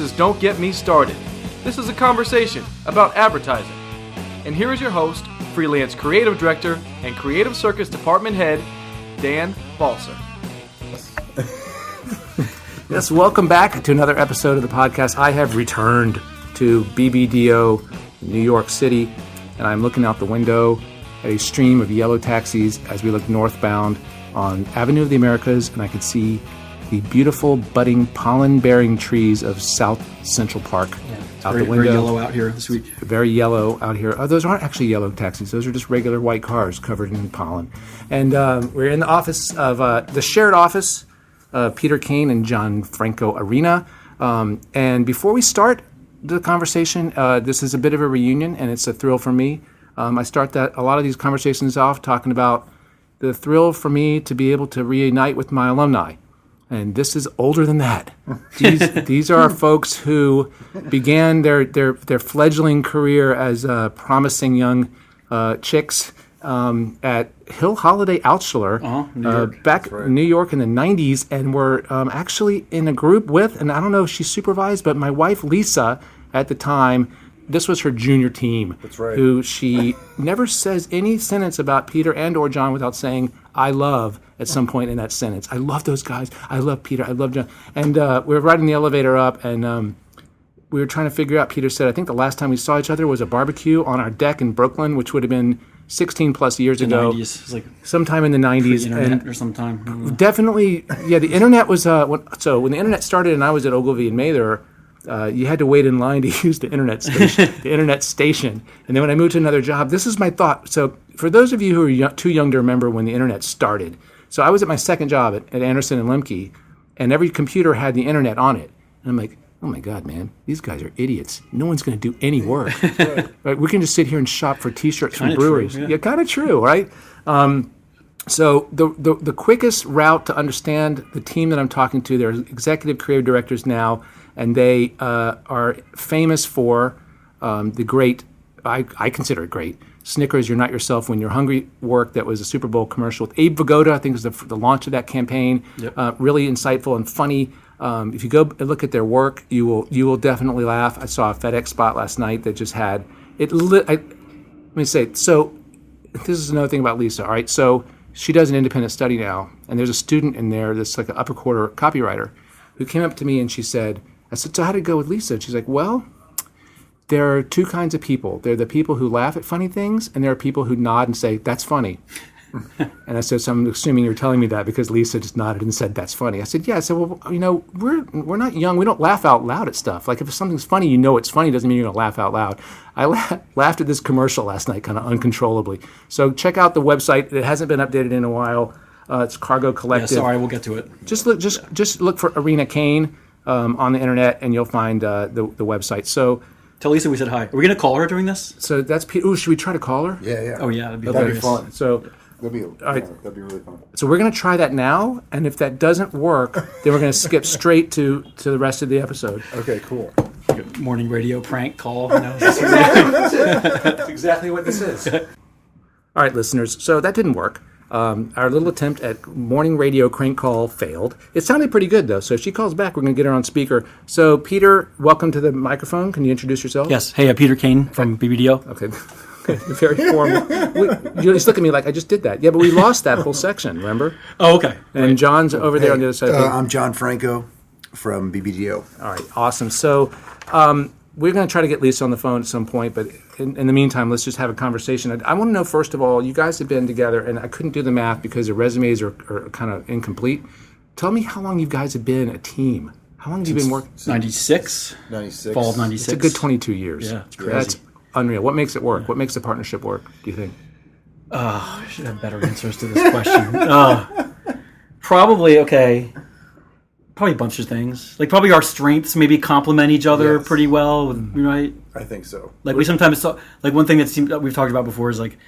Expenses don't get me started. This is a conversation about advertising. And here is your host, freelance creative director and creative circus department head, Dan Balser. Yes, welcome back to another episode of the podcast. I have returned to BBDO, New York City, and I'm looking out the window at a stream of yellow taxis as we look northbound on Avenue of the Americas, and I can see the beautiful budding pollen-bearing trees of South Central Park out the window. Very yellow out here this week. Very yellow out here. Oh, those aren't actually yellow taxis. Those are just regular white cars covered in pollen. And we're in the office of the shared office of Peter Kain and Gianfranco Arena. And before we start the conversation, this is a bit of a reunion, and it's a thrill for me. I start a lot of these conversations off talking about the thrill for me to be able to reunite with my alumni. And this is older than that. These are folks who began their fledgling career as promising young chicks at Hill Holiday Outschler back in New York in the 90s, and were actually in a group with, and I don't know if she supervised, but my wife Lisa at the time, this was her junior team. That's right. Who she never says any sentence about Peter and or John without saying, I love, at some point in that sentence. I love those guys. I love Peter. I love John. And we were riding the elevator up, and we were trying to figure out, Peter said, I think the last time we saw each other was a barbecue on our deck in Brooklyn, which would have been 16 plus years ago. 90s. It was like sometime in the 90s. Internet or sometime. Definitely, yeah, the internet was, so when the internet started and I was at Ogilvy and Mather, you had to wait in line to use the internet station. And then when I moved to another job, this is my thought. So for those of you who are too young to remember when the internet started, so I was at my second job at Anderson and Lemke, and every computer had the internet on it. And I'm like, oh my God, man, these guys are idiots. No one's going to do any work. Right? We can just sit here and shop for T-shirts from breweries. True, yeah, kind of true, right? So the quickest route to understand the team that I'm talking to, they're executive creative directors now, and they are famous for the great, I consider it great, Snickers, You're Not Yourself When You're Hungry work that was a Super Bowl commercial with Abe Vigoda, I think was the launch of that campaign. Yep. Really insightful and funny. If you go and look at their work, you will definitely laugh. I saw a FedEx spot last night that just had, let me say, so this is another thing about Lisa, all right? So she does an independent study now, and there's a student in there that's like an upper quarter copywriter who came up to me and she said, I said, so how did it go with Lisa? And she's like, well, there are two kinds of people. There are the people who laugh at funny things, and there are people who nod and say, that's funny. And I said, so I'm assuming you're telling me that because Lisa just nodded and said, that's funny. I said, yeah. I said, well, we're not young. We don't laugh out loud at stuff. Like if something's funny, you know it's funny, doesn't mean you're going to laugh out loud. I laughed at this commercial last night kind of uncontrollably. So check out the website. It hasn't been updated in a while. It's Cargo Collective. Yeah, sorry, we'll get to it. Just look for Arena Kain on the internet, and you'll find the website. So tell Lisa we said hi. Are we going to call her during this? So that's should we try to call her? Yeah. Oh yeah, that'd be fun. So that'd be really fun. So we're going to try that now, and if that doesn't work, then we're going to skip straight to the rest of the episode. Okay, cool. Good morning radio prank call. That's exactly what this is. All right, listeners. So that didn't work. Our little attempt at morning radio crank call failed. It sounded pretty good, though. So if she calls back, we're going to get her on speaker. So, Peter, welcome to the microphone. Can you introduce yourself? Yes. Hey, Peter Kain from BBDO. Okay. Very formal. You just look at me like I just did that. Yeah, but we lost that whole section, remember? Oh, okay. And John's over there on the other side. I'm Gianfranco from BBDO. All right, awesome. So we're going to try to get Lisa on the phone at some point, but in the meantime, let's just have a conversation. I want to know, first of all, you guys have been together, and I couldn't do the math because the resumes are kind of incomplete. Tell me how long you guys have been a team. How long have you been working? 96. Fall of 96. It's a good 22 years. Yeah, it's crazy. That's unreal. What makes it work? What makes the partnership work, do you think? I should have better answers to this question. Probably a bunch of things. Like probably our strengths maybe complement each other pretty well, right? I think so. Like we sometimes like one thing that we've talked about before is like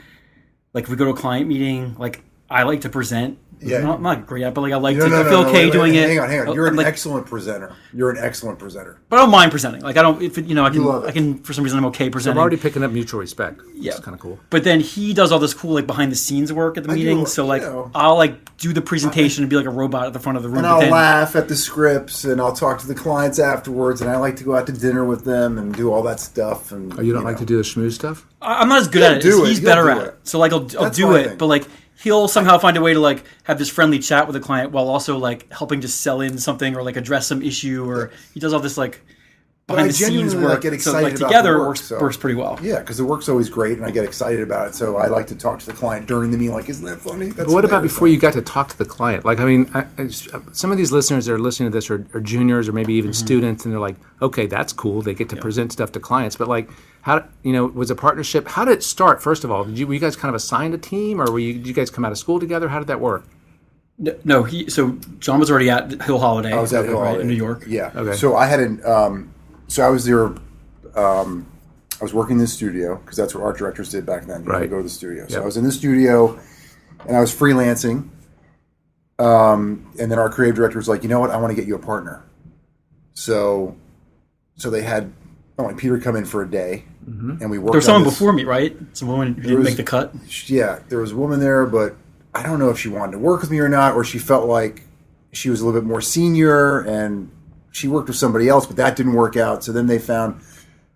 if we go to a client meeting, like I like to present. Yeah. I'm not great at, but like I like No, to. no, I feel no, okay wait, doing it. Hang on. You're an like, excellent presenter. You're an excellent presenter. but I don't mind presenting. Like I don't, if it, I can, love it. I can. For some reason, I'm okay I'm presenting. already picking up mutual respect. Yeah. It's kind of cool. But then he does all this cool like behind the scenes work at the meeting. So like I'll like do the presentation and be like a robot at the front of the room. And but I'll then, laugh at the scripts, and I'll talk to the clients afterwards, and I like to go out to dinner with them and do all that stuff. And Oh, you don't like to do the schmooze stuff? I'm not as good at it. do it. He's He'll better do at it. it. So like I'll That's do my it, thing. but like he'll somehow find a way to like have this friendly chat with the client while also like helping to sell in something or like address some issue, or he does all this like behind the scenes genuinely, work. like, get So excited like about together the it work, works so- works pretty well. Yeah, because the work's always great, and I get excited about it. So I like to talk to the client during the meeting, like, isn't that funny? That's But what about hilarious. before you got to talk to the client? Like, I mean, some of these listeners that are listening to this are juniors or maybe even students, and they're like, okay, that's cool. They get to present stuff to clients. But like, how, was a partnership, how did it start, first of all? Were you guys kind of assigned a team, or did you guys come out of school together? How did that work? No, so John was already at Hill Holiday. I was at Hill right, Holiday. in New York. Yeah. Okay. So I had so I was there. I was working in the studio because that's what art directors did back then. You had to Right. go to the studio. So Yep. I was in the studio, and I was freelancing. And then our creative director was like, you know what? I want to get you a partner. So they had Peter come in for a day, and we worked. There was on someone this. before me, right? Some woman who didn't was- make the cut. Yeah, there was a woman there, but I don't know if she wanted to work with me or not, or she felt like she was a little bit more senior, and she worked with somebody else, but that didn't work out. So then they found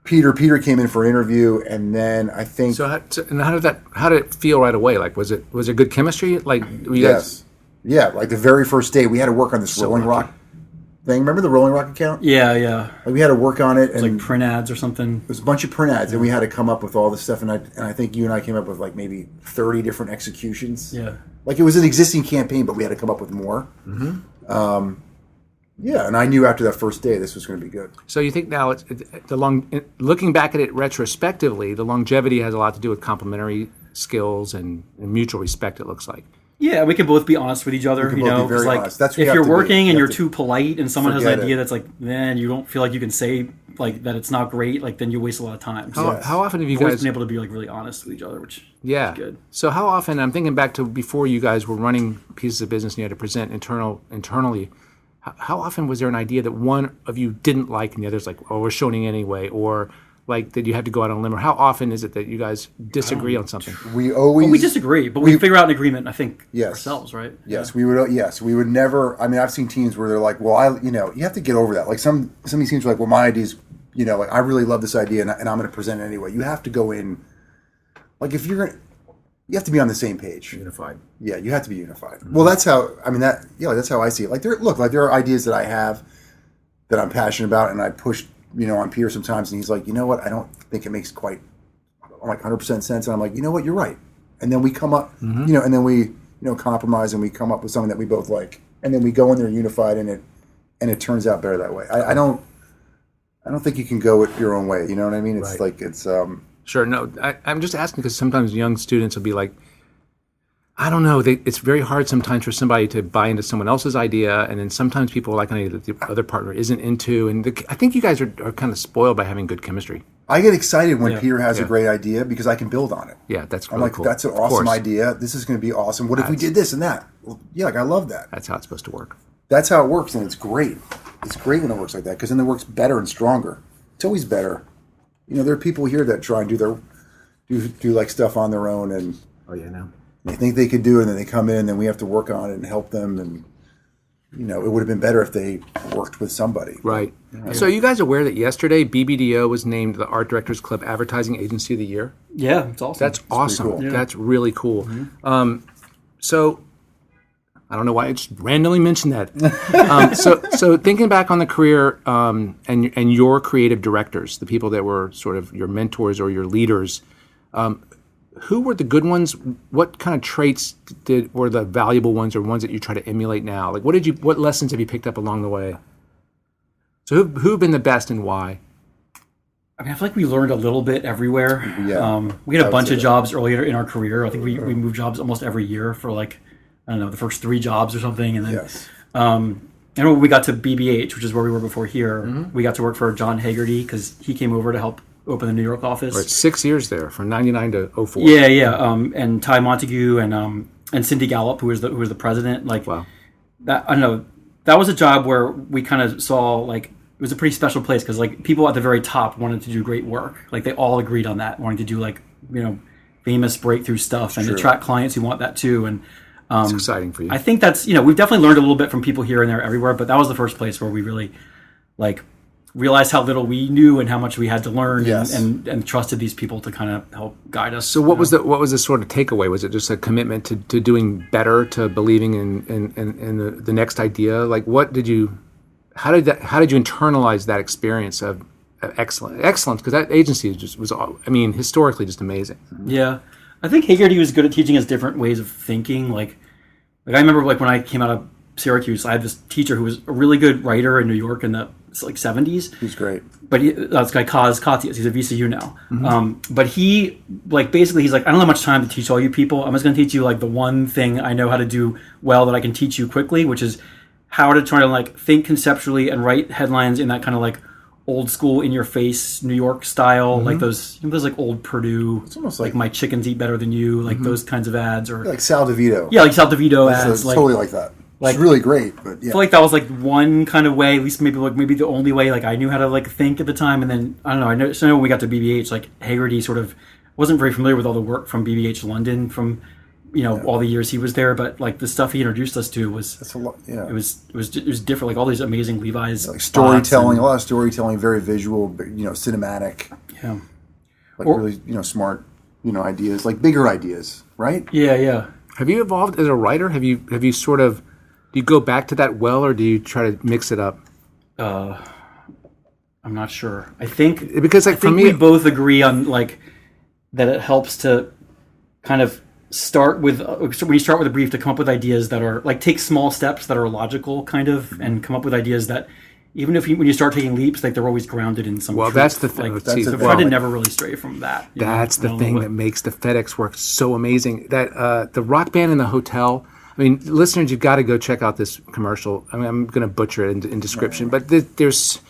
Peter. Peter came in for an interview, and then I think So, how did it feel right away? Like, was it good chemistry? Like, were you guys, yes, yeah, like the very first day we had to work on this Rolling lucky. Rock thing. Remember the Rolling Rock account? Yeah. Like we had to work on it, and Like print ads or something. it was a bunch of print ads, and we had to come up with all this stuff. And I think you and I came up with like maybe 30 different executions. Yeah. Like it was an existing campaign, but we had to come up with more. Yeah, and I knew after that first day this was going to be good. so you think now looking back at it retrospectively, the longevity has a lot to do with complementary skills and mutual respect, it looks like. Yeah, we can both be honest with each other. can You both be know, very 'cause, like honest. That's what if you have you're to be. working You and have you're to too polite, and someone has an forget idea it. that's like, then you don't feel like you can say like that it's not great. Like then you waste a lot of time. So Yes. How often have you I've always guys been able to be like really honest with each other, which Yeah. is good. So how often, I'm thinking back to before you guys were running pieces of business and you had to present internally, how often was there an idea that one of you didn't like and the other's like, oh, we're showing it anyway, or like that you had to go out on a limb, or how often is it that you guys disagree on something? We always We disagree, but we figure out an agreement. I think Yes. ourselves, right? Yes, we would. Yes, we would never. I mean, I've seen teams where they're like, "Well, you have to get over that." Like some of these teams are like, "Well, my idea's, like I really love this idea, and I'm going to present it anyway." You have to go in, like if you're going, you have to be on the same page. Unified. Yeah, you have to be unified. Well, that's how. I mean, that's how I see it. Like there are ideas that I have that I'm passionate about, and I push, on Peter sometimes, and he's like, "You know what? I don't think it makes quite, like 100% sense." And I'm like, "You know what? You're right." And then we come up, and then we, compromise, and we come up with something that we both like, and then we go in there unified, and it turns out better that way. I don't think you can go it your own way. You know what I mean? It's Right. like it's. Sure. No, I'm just asking because sometimes young students will be like, I don't know. It's very hard sometimes for somebody to buy into someone else's idea, and then sometimes people like an idea that the other partner isn't into. And I think you guys are kind of spoiled by having good chemistry. I get excited when Yeah. Peter has a Yeah. great idea because I can build on it. Yeah, that's I'm really like, cool. that's an Of awesome course. idea. This is going to be awesome. What if we did this and that? Well, yeah, like I love that. That's how it's supposed to work. That's how it works, and it's great. It's great when it works like that because then it works better and stronger. It's always better. There are people here that try and do like stuff on their own, and Oh yeah, no. they think they could do it, and then they come in, and then we have to work on it and help them, and it would have been better if they worked with somebody. Right. So you guys aware that yesterday BBDO was named the Art Directors Club Advertising Agency of the Year? Yeah, it's awesome. That's awesome. cool. Yeah. That's really cool. So I don't know why I just randomly mentioned that. So thinking back on the career and your creative directors, the people that were sort of your mentors or your leaders, who were the good ones? What kind of traits were the valuable ones, or ones that you try to emulate now? Like what lessons have you picked up along the way? So who've been the best and why? I mean, I feel like we learned a little bit everywhere. Yeah. We had I a would bunch say of that. jobs earlier in our career. I think we moved jobs almost every year for like, I don't know, the first 3 jobs or something. And then, Yes. and when we got to BBH, which is where we were before here, we got to work for John Hagerty because he came over to help open the New York office. Right, 6 years there, from '99 to 04. Yeah. And Ty Montague and and Cindy Gallup, who was the president. Like, Wow. that, I don't know. That was a job where we kind of saw, like, it was a pretty special place because, like, people at the very top wanted to do great work. Like, they all agreed on that, wanting to do, like, famous breakthrough stuff and attract clients who want that too. And It's exciting for you. I think that's, we've definitely learned a little bit from people here and there everywhere, but that was the first place where we really, like, realized how little we knew and how much we had to learn, Yes. and trusted these people to kind of help guide us. So what was the sort of takeaway? Was it just a commitment to doing better, to believing in the next idea? Like, how did you internalize that experience of excellence? Because that agency was historically just amazing. Yeah. I think Hagerty was good at teaching us different ways of thinking. Like I remember, like, when I came out of Syracuse, I had this teacher who was a really good writer in New York in the 70s. He's great. But that's guy Kaz Katias. He's at VCU now. Mm-hmm. But he, like, basically, he's like, I don't have much time to teach all you people. I'm just going to teach you, like, the one thing I know how to do well that I can teach you quickly, which is how to try to, like, think conceptually and write headlines in that kind of, like, old school, in your face New York style, like those like old Purdue. It's almost like my chickens eat better than you, like those kinds of ads, or Like Sal DeVito. like Sal DeVito ads. It's Like, totally like that. like- It's really great, but yeah. I feel like that was like one kind of way, at least maybe the only way, like, I knew how to, like, think at the time. And then I don't know. I know when we got to BBH, like, Hagerty sort of wasn't very familiar with all the work from BBH London from all the years he was there, but, like, the stuff he introduced us to was That's a lot. Yeah. it was different. Like all these amazing Levi's Like spots storytelling, and- a lot of storytelling, very visual, but, cinematic, yeah, like really, smart, ideas, like bigger ideas, right? yeah. Have you evolved as a writer? Have you sort of, do you go back to that well, or do you try to mix it up? I'm not sure. I think Because, like, for me, we both agree on, like, that it helps to kind of start with, when you start with a brief, to come up with ideas that are, like, take small steps that are logical, kind of, and come up with ideas that, even if when you start taking leaps, like, they're always grounded in some Well, truth. that's the thing. Like, See, so well, try to never really stray from that. That's the thing that makes the FedEx work so amazing. That the rock band in the hotel. I mean, listeners, you've got to go check out this commercial. I mean, I'm going to butcher it in description, but there's.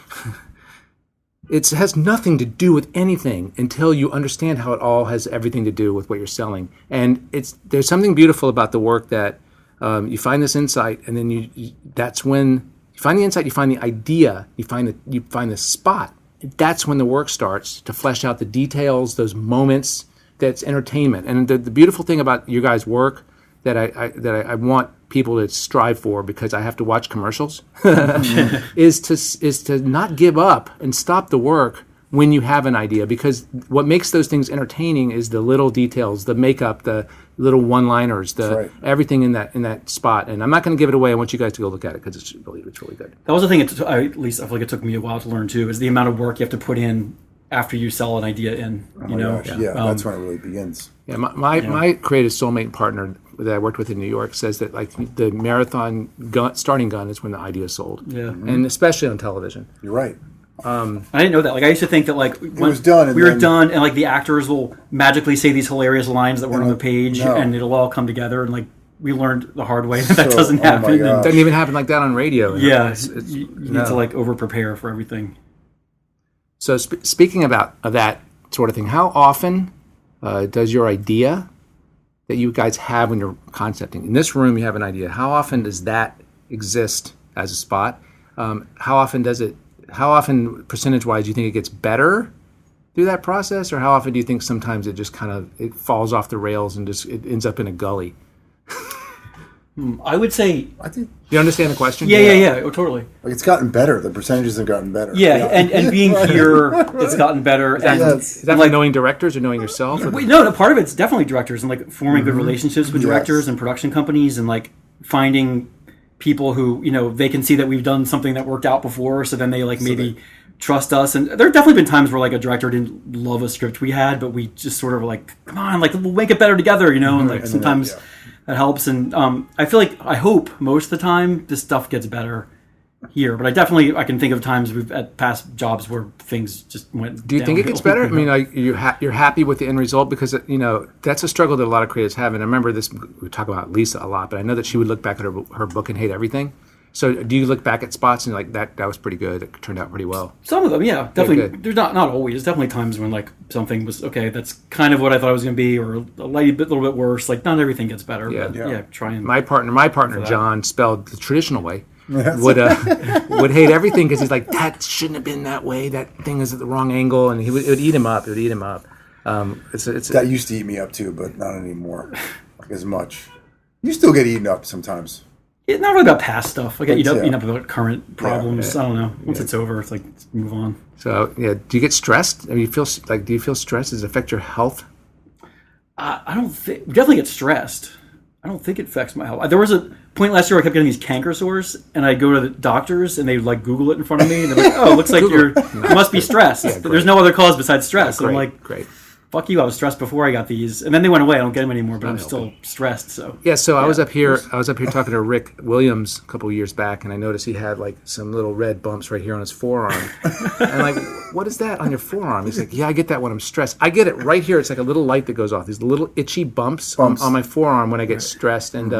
It has nothing to do with anything until you understand how it all has everything to do with what you're selling. And there's something beautiful about the work that you find this insight, and then that's when you find the insight, you find the idea, you find the spot. That's when the work starts to flesh out the details, those moments. That's entertainment. And the beautiful thing about your guys' work that I want people to strive for, because I have to watch commercials, is to not give up and stop the work when you have an idea, because what makes those things entertaining is the little details, the makeup, the little one-liners, right. everything in that spot. And I'm not going to give it away. I want you guys to go look at it because it's really good. That was the thing. At least I feel like it took me a while to learn too. Is the amount of work you have to put in after you sell an idea in. Gosh, that's when it really begins. Yeah, my creative soulmate partner that I worked with in New York says that, like, the marathon starting gun is when the idea is sold. Yeah. And especially on television. You're right. I didn't know that. Like, I used to think that, like, when was done, and we were then- done, and, like, the actors will magically say these hilarious lines that weren't on the page, No. and it'll all come together. And, like, we learned the hard way that So- doesn't oh my happen. And, gosh. Doesn't even happen like that on radio. yeah, It's- you no. need to, like, over prepare for everything. So speaking of that sort of thing, how often does your idea that you guys have when you're concepting, in this room you have an idea, how often does that exist as a spot? How often percentage-wise do you think it gets better through that process, or how often do you think sometimes it just kind of it falls off the rails and just it ends up in a gully? I would say, I think You understand the question? yeah, oh, totally. like it's gotten better. The percentages have gotten better. Yeah, and being here, it's gotten better. And, Yes. Is that like knowing directors or knowing yourself? Or no, part of it's definitely directors and, like, forming good relationships with directors and production companies, and, like, finding people who, they can see that we've done something that worked out before, so then they, like, maybe trust us. And there have definitely been times where, like, a director didn't love a script we had, but we just sort of were like, come on, like, we'll make it better together, and, like, sometimes that helps. And I hope most of the time this stuff gets better here, but I can think of times we've at past jobs where things just went. Do you think it gets better? I mean, like, you're happy with the end result, because that's a struggle that a lot of creatives have. And I remember this. We talk about Lisa a lot, but I know that she would look back at her book and hate everything. So do you look back at spots and you're like that was pretty good? It turned out pretty well. Some of them, yeah, definitely. good. There's not always. Definitely times when like something was okay. That's kind of what I thought it was going to be, or a little bit worse. Like not everything gets better. Yeah. But Yeah. try and My partner John, spelled the traditional way. would hate everything because he's like, that shouldn't have been that way. That thing is at the wrong angle, and it would eat him up. It would eat him up. That used to eat me up too, but not anymore like as much. You still get eaten up sometimes. It's not really about past stuff. I get Yeah. eaten up about current problems. I don't know. Once it's over, it's like let's move on. So yeah, do you get stressed? I mean, do you feel stressed? Does it affect your health? I don't think definitely get stressed. I don't think it affects my health. There was a point last year where I kept getting these canker sores, and I'd go to the doctors, and they'd like Google it in front of me, and they're like, "Oh, it looks like you must be stressed. But there's no other cause besides stress." And I'm like, great. Fuck you! I was stressed before I got these, and then they went away. I don't get them anymore, but I'm still stressed. So Yeah, so I was up here talking to Rick Williams a couple of years back, and I noticed he had like some little red bumps right here on his forearm. And like, what is that on your forearm? He's like, yeah, I get that when I'm stressed. I get it right here. It's like a little light that goes off. These little itchy bumps. On my forearm when I get stressed. And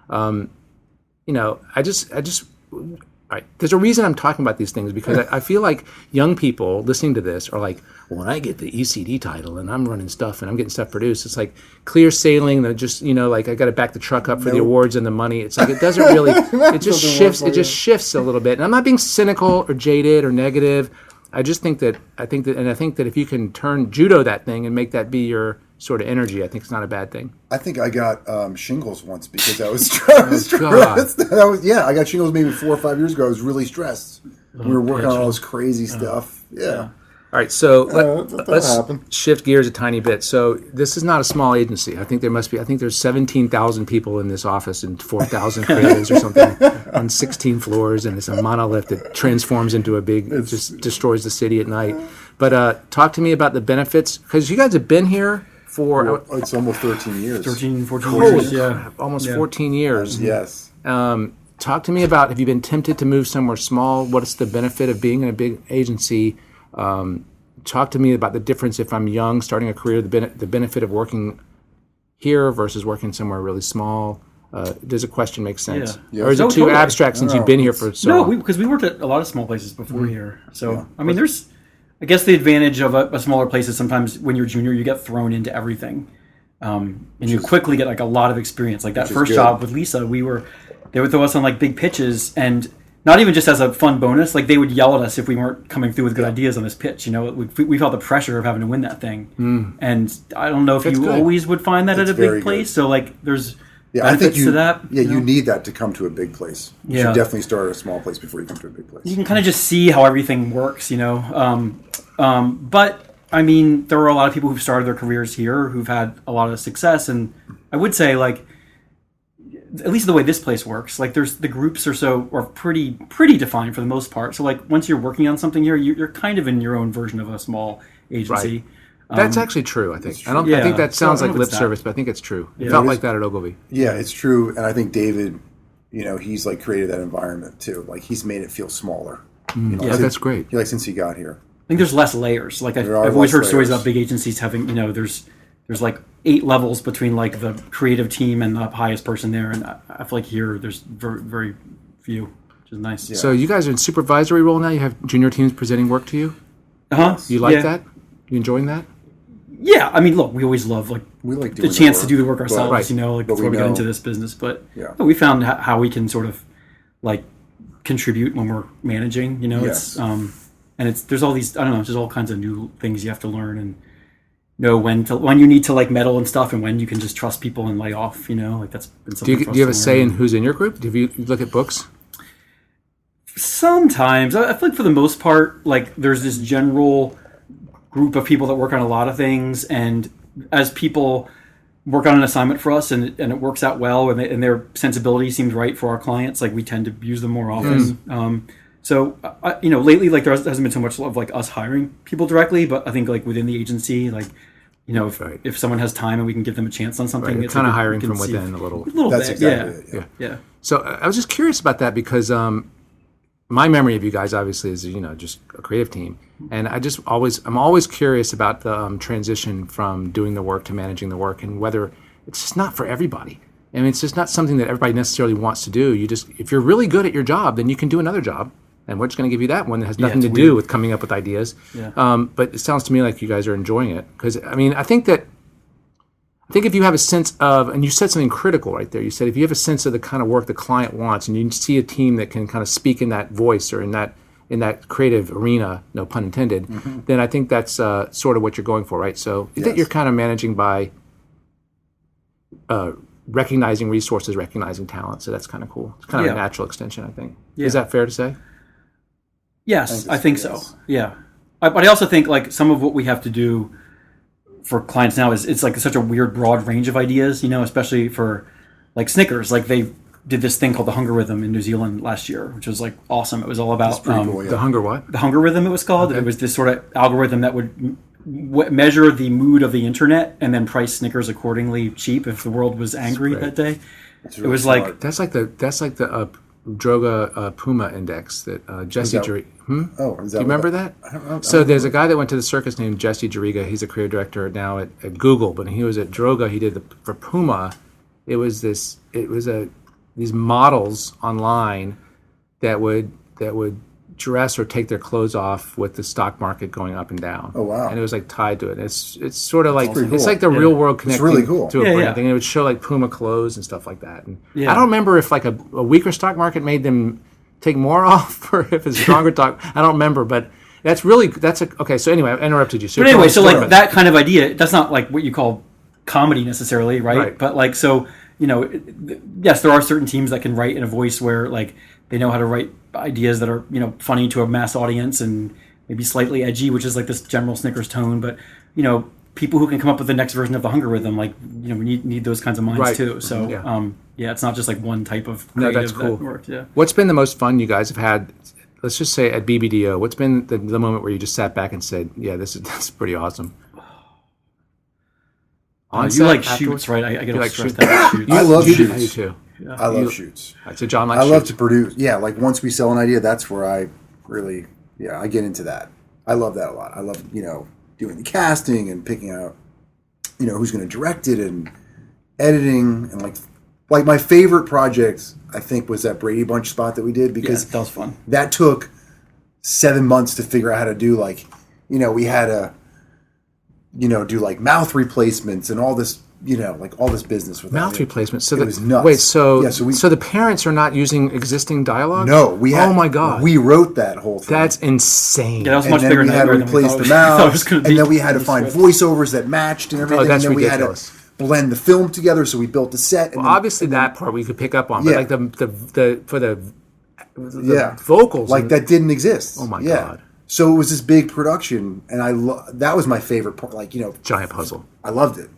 you know, I just all right, there's a reason I'm talking about these things because I feel like young people listening to this are like, well, when I get the ECD title and I'm running stuff and I'm getting stuff produced, it's like clear sailing. That just like I got to back the truck up for the awards and the money. It's like it doesn't really. It just shifts. It just shifts a little bit. And I'm not being cynical or jaded or negative. I think that if you can turn judo that thing and make that be your sort of energy, I think it's not a bad thing. I think I got shingles once because I was stressed. I got shingles maybe 4 or 5 years ago. I was really stressed. We were working on all this crazy stuff. Yeah. All right, so let's happen. shift gears a tiny bit. So this is not a small agency. I think there's 17,000 people in this office and 4,000 creatives or something on 16 floors, and it's a monolith that transforms into a big, just destroys the city at night. But talk to me about the benefits, because you guys have been here for... it's almost 13 years. 14 years, yeah. Almost 14 years. Yes. Talk to me about, have you been tempted to move somewhere small? What's the benefit of being in a big agency? Talk to me about the difference if I'm young, starting a career, the benefit of working here versus working somewhere really small. Does a question make sense? Yeah. Or is it too abstract since you've been here for so long? No, because we worked at a lot of small places before here. So, I mean, there's, I guess the advantage of a smaller place is sometimes when you're junior, you get thrown into everything. And you quickly get like a lot of experience. Like that first job with Lisa, they would throw us on like big pitches, and not even just as a fun bonus, like they would yell at us if we weren't coming through with good ideas on this pitch. You know, we felt the pressure of having to win that thing. And I don't know if you always would find that at a big place. So like there's benefits to that. Yeah, you need that to come to a big place. You should definitely start at a small place before you come to a big place. You can kind of just see how everything works, you know. But I mean, there are a lot of people who've started their careers here who've had a lot of success, and I would say like, at least the way this place works, like there's the groups are pretty defined for the most part. So like once you're working on something here, you're kind of in your own version of a small agency. Right. That's actually true, I think. I think that sounds like lip service, but I think it's true. It felt like that at Ogilvy. Yeah, it's true. And I think David, he's like created that environment too. Like he's made it feel smaller. That's great. Since he got here. I think there's less layers. Like I've always heard stories about big agencies having, there's like 8 levels between like the creative team and the highest person there, and I feel like here there's very, very few, which is nice. Yeah. So you guys are in supervisory role now. You have junior teams presenting work to you. You like that? You enjoying that? Yeah, I mean, look, we always love we like the chance to do the work ourselves, before we got into this business. But we found how we can sort of like contribute when we're managing. It's and there's all these there's all kinds of new things you have to learn and know when you need to like meddle and stuff, and when you can just trust people and lay off. Like that's been something. Do you have a say in who's in your group? Do you look at books? Sometimes I feel like for the most part, like there's this general group of people that work on a lot of things, and as people work on an assignment for us and it works out well, and their sensibility seems right for our clients, like we tend to use them more often. So lately, like there hasn't been so much of like us hiring people directly, but I think like within the agency, like if someone has time and we can give them a chance on something, it's kind of hiring from within a little bit. Exactly it, yeah. So I was just curious about that because my memory of you guys obviously is just a creative team, and I'm always curious about the transition from doing the work to managing the work, and whether it's just not for everybody. I mean, it's just not something that everybody necessarily wants to do. If you're really good at your job, then you can do another job. And we're just going to give you that one that has nothing to do with coming up with ideas. Yeah. But it sounds to me like you guys are enjoying it. Because, I mean, I think if you have a sense of, and you said something critical right there. You said if you have a sense of the kind of work the client wants, and you see a team that can kind of speak in that voice or in that creative arena, no pun intended, then I think that's sort of what you're going for, right? So I think you're kind of managing by recognizing resources, recognizing talent. So that's kind of cool. It's kind of a natural extension, I think. Yeah. Is that fair to say? Yes, I think so. Yeah. But I also think like some of what we have to do for clients now is it's like such a weird broad range of ideas, especially for like Snickers. Like they did this thing called the Hunger Rhythm in New Zealand last year, which was like awesome. It was all about cool, the hunger what? The Hunger Rhythm it was called. Okay. It was this sort of algorithm that would measure the mood of the internet and then price Snickers accordingly cheap if the world was angry that day. Really it was smart. like that's like the Droga Puma index that Jesse Jariga. Oh, is that do you remember that? I don't know. So there's a guy that went to the circus named Jesse Jariga. He's a creative director now at Google, but he was at Droga. He did for Puma. It was these models online that would dress or take their clothes off with the stock market going up and down. Oh wow! And it was like tied to it. It's sort of like cool. it's like the real world connecting really cool. to a brand thing. And it would show like Puma clothes and stuff like that. And Yeah. I don't remember if like a weaker stock market made them take more off or if it's stronger stock. I don't remember, but okay. So anyway, I interrupted you. So but anyway, so like that kind of idea, that's not like what you call comedy necessarily, right? But like so. Yes, there are certain teams that can write in a voice where like they know how to write ideas that are funny to a mass audience and maybe slightly edgy, which is like this general Snickers tone. But people who can come up with the next version of the Hunger Rhythm, like we need those kinds of minds too. So it's not just like one type of creative that's cool. that works. Yeah. What's been the most fun you guys have had? Let's just say at BBDO. What's been the moment where you just sat back and said, "Yeah, that's pretty awesome." You like shoots, right? I get all stressed out with shoots. I love shoots. I do too. Yeah. I love shoots. So John likes I love shoots. to produce. Yeah, like once we sell an idea, that's where I really, I get into that. I love that a lot. I love, doing the casting and picking out, who's going to direct it and editing and like my favorite project I think was that Brady Bunch spot that we did because that was fun. That took 7 months to figure out how to do. Like, we had to, do like mouth replacements and all this. All this business with mouth replacement. So it was nuts. Wait, so so the parents are not using existing dialogue? No, we had. Oh my god, we wrote that whole thing. That's insane. Yeah, that was much bigger. We had to replace the mouth, and then we had to find voiceovers that matched and everything. That's and then ridiculous. We had to blend the film together, so we built the set. Well, obviously that part we could pick up on, but like the vocals, like that didn't exist. Oh my god. So it was this big production, and that was my favorite part. Like giant puzzle. I loved it.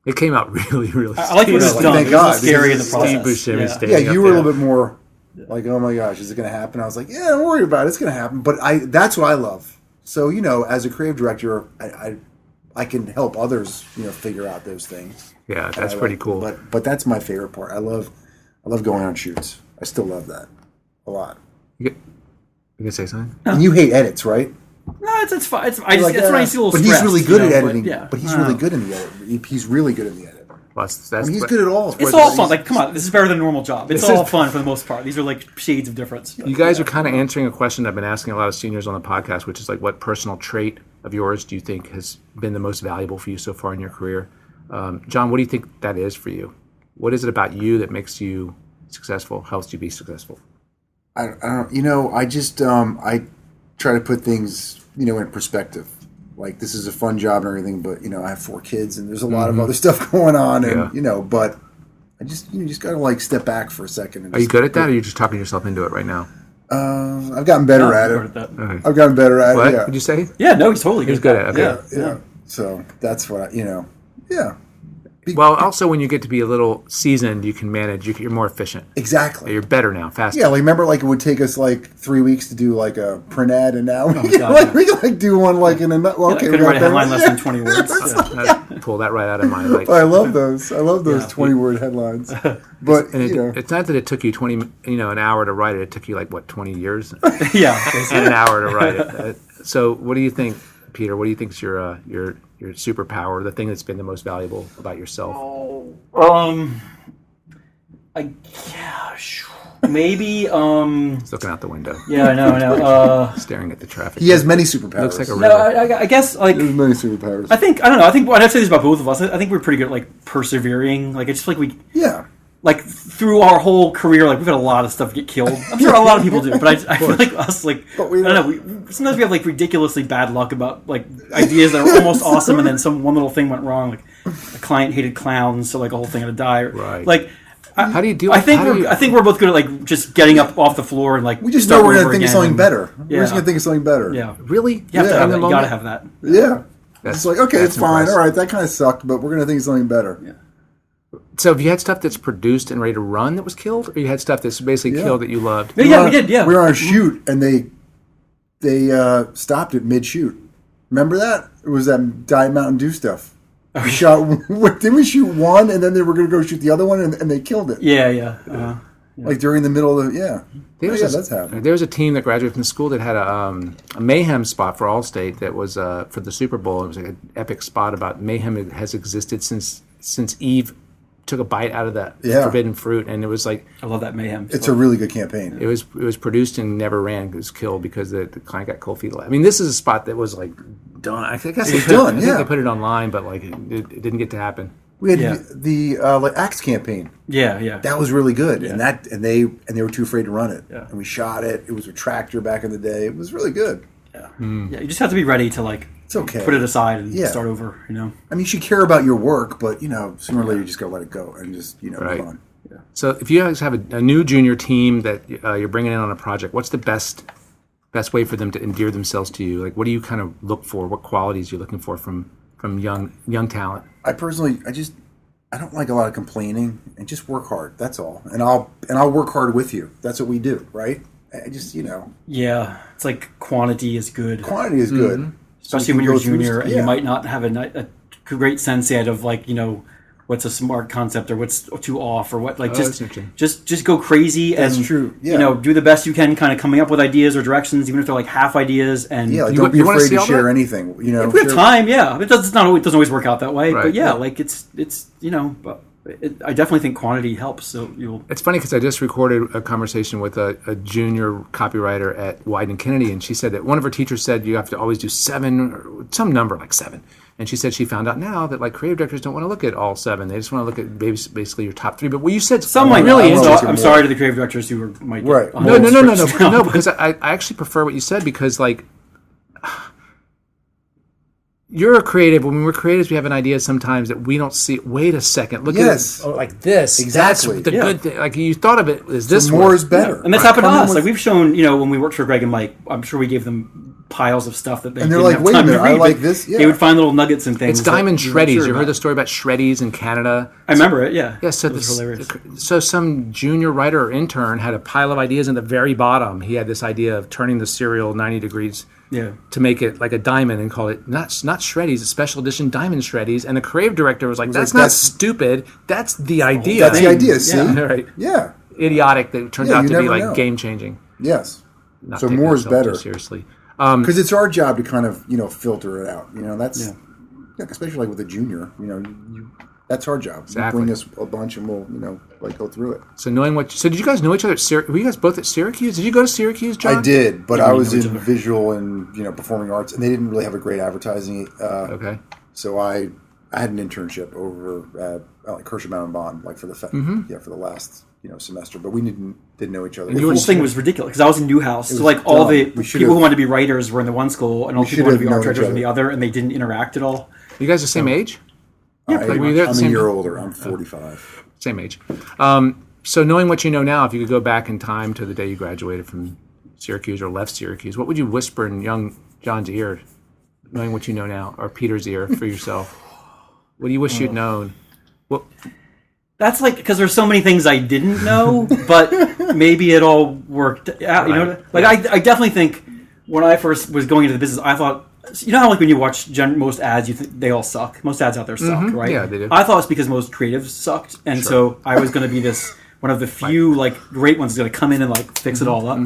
It came out really, really. I like what it was done. Thank it God, was scary in the process. Yeah, you were a little bit more like, oh my gosh, is it going to happen? I was like, yeah, don't worry about it. It's going to happen. But that's what I love. So, as a creative director, I can help others, figure out those things. Yeah, that's pretty cool. But that's my favorite part. I love going on shoots. I still love that a lot. You can say something? And you hate edits, right? No, it's fine. It's when I see a little but stressed, he's really good at editing. But he's really good in the edit. He's really good in the edit. Well, he's good at all. It's all fun. Like, come on, this is better than a normal job. It's all fun for the most part. These are like shades of difference. You guys are kind of answering a question I've been asking a lot of seniors on the podcast, which is like, what personal trait of yours do you think has been the most valuable for you so far in your career? John, what do you think that is for you? What is it about you that makes you successful, helps you be successful? I don't. I just I try to put things in perspective. Like, this is a fun job and everything, but I have 4 kids and there's a lot of other stuff going on, and but I just just gotta like step back for a second. And are you good at that, or are you just talking yourself into it right now? I've gotten better at it. Okay. I've gotten better at what? it. Yeah. Would you say? Yeah, no, he's totally good. He's good at it. Okay. Yeah. So that's what yeah. Well, also when you get to be a little seasoned, you can manage. You're more efficient. Exactly. You're better now, faster. Yeah, like remember, like it would take us like 3 weeks to do like a print ad, and now we can do one like in a. Well, okay, we write a headline less than 20 words. Pull that right out of my like. I love those. I love those 20-word headlines. But it's not that it took you an hour to write it. It took you like 20 years? Yeah, and an hour to write it. So what do you think? Peter, what do you think is your superpower, the thing that's been the most valuable about yourself? Maybe. He's looking out the window. Yeah, I know. Staring at the traffic. He has many superpowers. Looks like a river. No, I guess like There's many superpowers. I don't know. I think I'd say this about both of us. I think we're pretty good at like persevering. Like it's just like we. Yeah. Like through our whole career, like we've had a lot of stuff get killed. I'm sure a lot of people do, but I feel like us, like I don't know. Sometimes we have like ridiculously bad luck about like ideas that are almost awesome, and then one little thing went wrong. Like a client hated clowns, so like a whole thing had to die. Right. Like how do you do? I think we're both good at like just getting up off the floor and like We just know we're going to think of something better. Yeah. We're just going to think of something better. Yeah, Really? you have to have in that. the You got to moment? have that. Yeah. That's- It's like, okay, that's it's fine. impressive. All right, that kind of sucked, but we're going to think of something better. Yeah. So have you had stuff that's produced and ready to run that was killed, or you had stuff that's basically killed that you loved? Yeah, we did. Yeah, We were on a shoot, and they stopped it mid-shoot. Remember that? It was that Diet Mountain Dew stuff. We shot. Didn't we shoot one, and then they were going to go shoot the other one, and they killed it? Yeah. Like during the middle of That's happened. There was a team that graduated from school that had a mayhem spot for Allstate that was for the Super Bowl. It was like an epic spot about mayhem has existed since Eve took a bite out of that forbidden fruit, and it was like I love that mayhem. It's a really good campaign. it was produced and never ran. It was killed because the client got cold feet. I mean, this is a spot that was like done. I guess It's done. I think Yeah, they put it online, but like it didn't get to happen. we had the like Axe campaign. Yeah. That was really good, and they were too afraid to run it. Yeah. And we shot it. It was a tractor back in the day. It was really good. Yeah, you just have to be ready to like It's okay. put it aside and Yeah. start over. You know. I mean, you should care about your work, but sooner or later you just gotta let it go and just Right. move on. So if you guys have a new junior team that you're bringing in on a project, what's the best way for them to endear themselves to you? Like, what do you kind of look for? What qualities you're looking for from young talent? I personally, I don't like a lot of complaining, and just work hard. That's all. And I'll work hard with you. That's what we do, right? I just Yeah, it's like quantity is good, quantity is good, especially when you're a junior and you might not have a great sense yet of like what's a smart concept or what's too off or what like that's interesting. just go crazy. That's and true. Yeah. do the best you can, kind of coming up with ideas or directions, even if they're like half ideas. And Yeah, like, You don't be you wanna afraid see to all share that? anything. if we have time, yeah. It doesn't always work out that way, Right. but yeah, Yeah. like it's but I definitely think quantity helps. So you'll. It's funny because I just recorded a conversation with a junior copywriter at Wyden Kennedy, and she said that one of her teachers said you have to always do 7 or some number like 7. And she said she found out now that like creative directors don't want to look at all 7; they just want to look at basically your top 3. But what you said, Some might really not. interesting. I'm sorry to the creative directors who might get Right. on No, board strips now, no, but- because I actually prefer what you said because like you're a creative. When we're creatives, we have an idea sometimes that we don't see. Wait a second, look Yes. at it like this. Exactly. That's the Yeah. good thing. Like you thought of it as this more way. is better. And that's happened to Come in us. with- Like we've shown, when we worked for Greg and Mike, I'm sure we gave them piles of stuff that they And they're didn't like, have "Wait a time to minute, I read," like but this, yeah. They would find little nuggets and things. It's diamond that we weren't shreddies. sure You heard about. the story about shreddies in Canada? I remember it. Yeah. Yeah, so it was this, hilarious. so some junior writer or intern had a pile of ideas in the very bottom. He had this idea of turning the cereal 90 degrees Yeah. to make it like a diamond and call it not shreddies, a special edition diamond shreddies. And the creative director was like, "That's like, not that's- stupid. That's the idea." That's the idea. See, Yeah. Right. yeah, Idiotic that it turned Yeah, out you to be never like know. game changing. yes. Not So taking more is ourselves too better. seriously. Because it's our job to kind of filter it out. That's especially like with a junior. That's our job. Exactly. You bring us a bunch, and we'll go through it. So knowing what, so did you guys know each other at Syracuse? Were you guys both at Syracuse? Did you go to Syracuse, John? I did, but Yeah, I we was know each in other. visual and performing arts, and they didn't really have a great advertising. Okay. So I had an internship over at Kershaw Mountain Bond, like for the for the last semester, but we didn't know each other. The whole thing was ridiculous because I was in Newhouse, so like all dumb. the We should've- people who wanted to be writers were in the one school, and all the We people who wanted to be should've art known directors each were in the other. other, and they didn't interact at all. You guys the same age? I'm were you there at the a same year time? older. I'm 45. Same age. So knowing what you know now, if you could go back in time to the day you graduated from Syracuse or left Syracuse, what would you whisper in young John's ear, knowing what you know now, or Peter's ear for yourself? What do you wish you'd known? Well, That's like because there's so many things I didn't know, but maybe it all worked out. You know, like I definitely think when I first was going into the business, I thought, how like when you watch most ads, you think they all suck. Most ads out there suck, right? Yeah, they do. I thought it's because most creatives sucked, and so I was going to be one of the few like great ones going to come in and like fix it all up.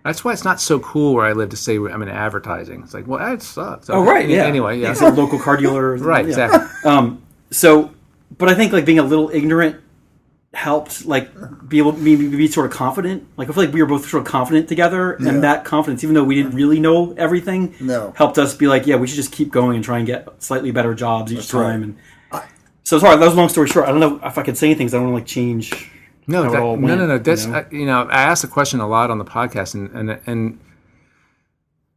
That's why it's not so cool where I live to say I'm in advertising. It's like, well, that sucks. Oh, right, yeah. Anyway, yeah. It's a local car dealer. Right, yeah. exactly. But I think like being a little ignorant helped like be able be sort of confident. Like I feel like we were both sort of confident togetder, and that confidence, even though we didn't really know everything, helped us be like, yeah, we should just keep going and try and get slightly better jobs each time. Right. And so sorry, that was a long story short. I don't know if I could say anything because I don't want to like change. No. That's you know? I ask the question a lot on the podcast, and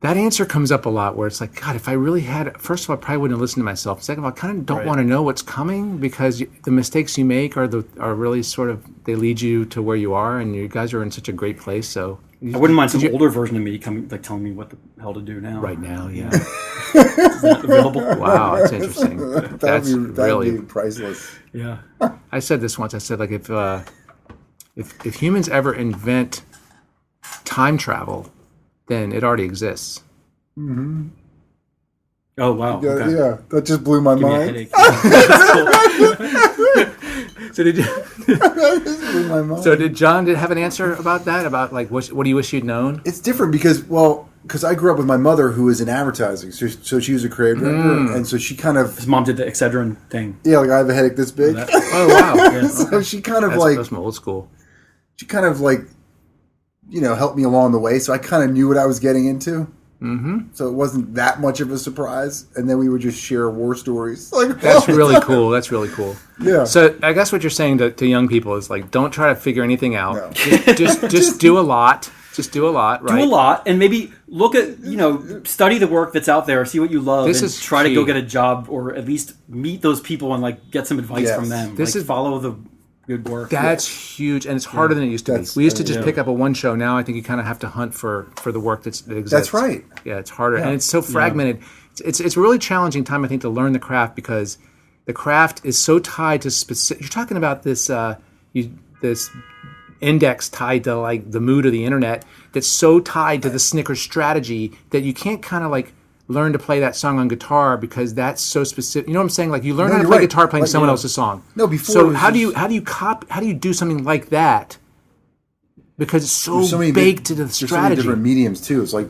that answer comes up a lot where it's like, God, if I really had, first of all, I probably wouldn't have listened to myself. Second of all, I kind of don't want to know what's coming because the mistakes you make are really sort of, they lead you to where you are, and you guys are in such a great place. So I wouldn't mind some older version of me coming, like telling me what the hell to do now. Right now, yeah. Is that available? Wow, that's interesting. That's really be priceless. Yeah. I said this once. I said, like, if humans ever invent time travel, then it already exists. Mm-hmm. Oh wow! Okay. Yeah, that just blew my mind. So did you? That just blew my mind. So did John have an answer about that? About like what do you wish you'd known? It's different because I grew up with my mother who was in advertising, so she was a creative director, and so she kind of. His mom did the Excedrin thing. Yeah, like I have a headache this big. Oh wow! Yeah, So she kind of that's from old school. She kind of like, helped me along the way, so I kind of knew what I was getting into. Mm-hmm. So it wasn't that much of a surprise, and then we would just share war stories. Like that's really cool. That's really cool. Yeah. So I guess what you're saying to young people is like, don't try to figure anything out. No. Just do a lot. Just do a lot. Right? Do a lot, and maybe look at study the work that's out there, see what you love, and try to go get a job, or at least meet those people and like get some advice from them. This is follow the good work. That's huge, and it's harder than it used to be. We used to just pick up a one show. Now I think you kind of have to hunt for the work that exists. That's right. Yeah, it's harder, and it's so fragmented. It's a really challenging time, I think, to learn the craft because the craft is so tied to specific. You're talking about this this index tied to like the mood of the internet that's so tied to the Snickers strategy that you can't kind of like learn to play that song on guitar because that's so specific. You know what I'm saying? Like you learn how to play guitar playing someone else's song. No, before. So how do you do something like that? Because it's so baked into the strategy. There's so many different mediums too. It's like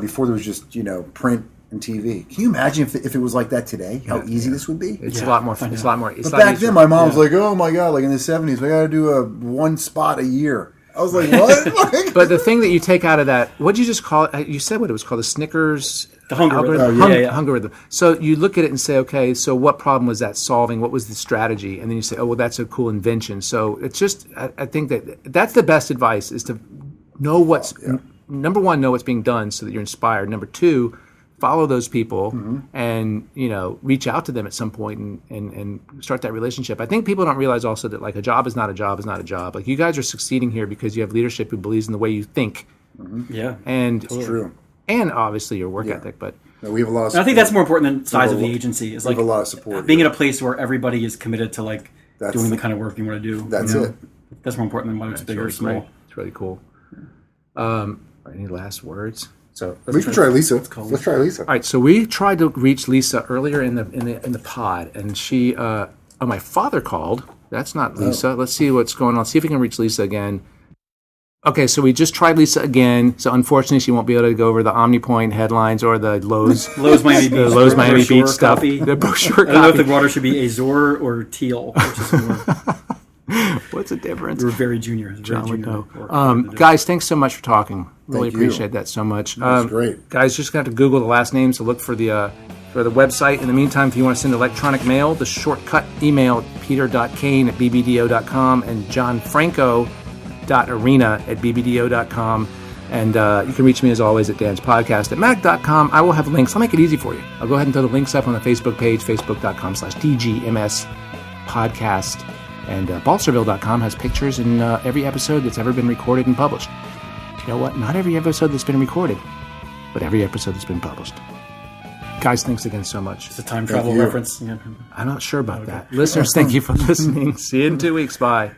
before there was just print and TV. Can you imagine if it was like that today? How easy this would be? It's a lot more fun. It's a lot more. But back then, my mom was like, "Oh my god!" Like in the '70s, we got to do one spot a year. I was like, "What?" But the thing that you take out of that, what did you just call it? You said what it was called, the Snickers. The hunger rhythm. So you look at it and say, okay, so what problem was that solving? What was the strategy? And then you say, oh, well, that's a cool invention. So it's just, I think that's the best advice is to know number one, know what's being done so that you're inspired. Number two, follow those people and, reach out to them at some point and start that relationship. I think people don't realize also that like a job is not a job is not a job. Like you guys are succeeding here because you have leadership who believes in the way you think. Mm-hmm. Yeah. And it's true. And obviously your work ethic, but we have a lot of support. I think that's more important than size of the agency. Is like a lot of support. Being in a place where everybody is committed to like doing the kind of work you want to do. That's it. That's more important than whether it's big or small. It's really cool. Any last words? So we can try Lisa. Let's try Lisa. All right. So we tried to reach Lisa earlier in the pod, and she. My father called. That's not Lisa. Oh. Let's see what's going on. See if we can reach Lisa again. Okay, so we just tried Lisa again. So unfortunately, she won't be able to go over the OmniPoint headlines or the Lowe's Miami Beach, Lowe's Miami Beach stuff. Copy. The brochure I don't know if the water should be Azure or teal. Which is more. What's the difference? We're very junior. John would know. Guys, thanks so much for talking. Really appreciate that so much. That's great. Guys, just got to Google the last names to look for the website. In the meantime, if you want to send electronic mail, the shortcut email peter.kain@bbdo.com and johnfranco.arena@bbdo.com. And you can reach me, as always, at danspodcast@mac.com. I will have links. I'll make it easy for you. I'll go ahead and throw the links up on the Facebook page, facebook.com/DGMS podcast. And Balserville.com has pictures in every episode that's ever been recorded and published. You know what? Not every episode that's been recorded, but every episode that's been published. Guys, thanks again so much. It's a time travel reference. Yeah. I'm not sure about that. Listeners, thank you for listening. See you in 2 weeks. Bye.